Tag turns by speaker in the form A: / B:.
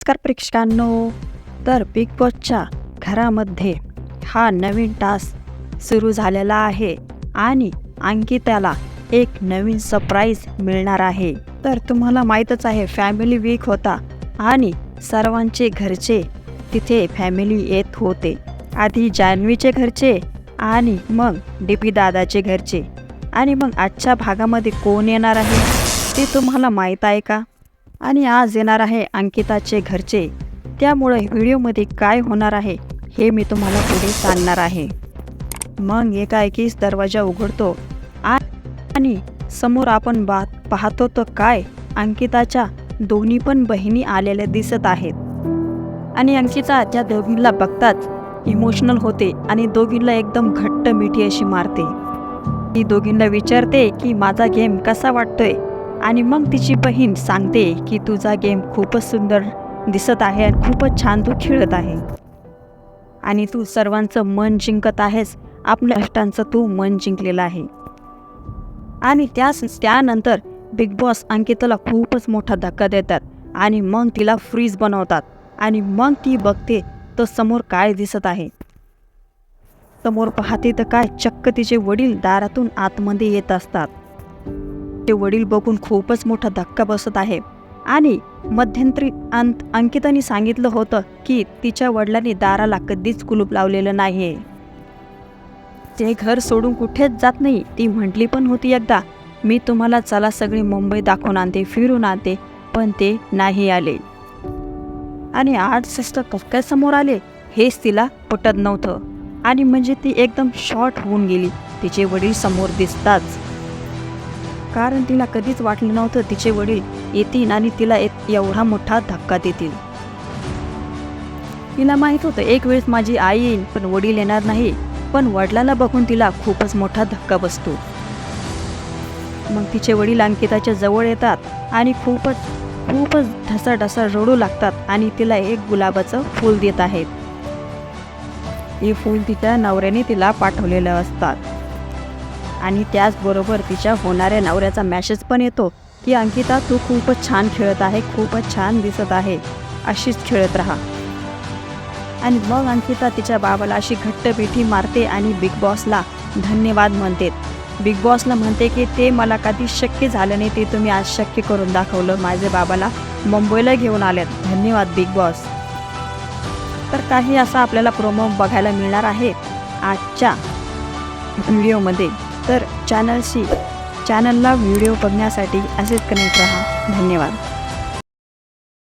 A: नमस्कार प्रेक्षकांनो, तर बिग बॉसच्या घरामध्ये हा नवीन टास्क सुरू झालेला आहे आणि अंकिताला एक नवीन सरप्राईज मिळणार आहे. तर तुम्हाला माहीतच आहे, फॅमिली वीक होता आणि सर्वांचे घरचे तिथे फॅमिली येत होते. आधी जान्हवीचे घरचे आणि मग डीपी दादाचे घरचे आणि मग आजच्या भागामध्ये कोण येणार आहे ते तुम्हाला माहीत आहे का? आणि आज येणार आहे अंकिताचे घरचे. त्यामुळे व्हिडिओमध्ये काय होणार आहे हे मी तुम्हाला पुढे सांगणार आहे. मग एकाएकीच दरवाजा उघडतो आणि समोर आपण पाहतो तर काय, अंकिताच्या दोन्ही पण बहिणी आलेल्या दिसत आहेत. आणि अंकिता त्या दोघींना बघताच इमोशनल होते आणि दोघींना एकदम घट्ट मिठी अशी मारते. ती दोघींना विचारते की माझा गेम कसा वाटतोय, आणि मग तिची बहीण सांगते की तुझा गेम खूपच सुंदर दिसत आहे आणि खूपच छान तू खेळत आहे आणि तू सर्वांचं मन जिंकत आहेस, आपल्या कष्टांचं तू मन जिंकलेलं आहे. आणि त्यानंतर बिग बॉस अंकिताला खूपच मोठा धक्का देतात आणि मग तिला फ्रीज बनवतात. आणि मग ती बघते तर समोर काय दिसत आहे. समोर पाहते तर काय, चक्क तिचे वडील दारातून आतमध्ये येत असतात. ते वडील बघून खूपच मोठा धक्का बसत आहे. आणि मध्यंतरी अंकिताने सांगितलं होतं की तिच्या वडिलांनी दाराला कधीच कुलूप लावलेलं नाही. ते घर सोडून कुठेच जात नाही. ती म्हटली पण होती एकदा, मी तुम्हाला चला सगळी मुंबई दाखवून आणते, फिरून आणते, पण ते नाही आले. आणि आज सिस्टर कसं समोर आले हेच तिला पटत नव्हतं. आणि म्हणजे ती एकदम शॉर्ट होऊन गेली तिचे वडील समोर दिसताच. कारण तिला कधीच वाटलं नव्हतं तिचे वडील येतील आणि तिला एवढा मोठा धक्का देतील. तिला माहीत होतं एक वेळेस माझी आई येईल पण वडील येणार नाही. पण वडिलाला बघून तिला खूपच मोठा धक्का बसतो. मग तिचे वडील अंकिताच्या जवळ येतात आणि खूपच ढसाढसा रडू लागतात आणि तिला एक गुलाबाचं फूल देत आहेत. हे फूल तिच्या नवऱ्याने तिला पाठवलेलं असतात. आणि त्याचबरोबर तिच्या होणाऱ्या नवऱ्याचा मेसेज पण येतो की अंकिता तू खूपच छान खेळत आहे, खूपच छान दिसत आहे, अशीच खेळत राहा. आणि मग अंकिता तिच्या बाबाला अशी घट्ट मिठी मारते आणि बिग बॉसला धन्यवाद म्हणते. बिग बॉसला म्हणते की ते मला कधी शक्य झालं नाही, ते तुम्ही आज शक्य करून दाखवलं, माझ्या बाबाला मुंबईला घेऊन आल्यात, धन्यवाद बिग बॉस. तर काही असा आपल्याला प्रोमो बघायला मिळणार आहे आजच्या व्हिडिओमध्ये. तर चॅनलला व्हिडिओ बघण्यासाठी असेच कनेक्ट रहा. धन्यवाद.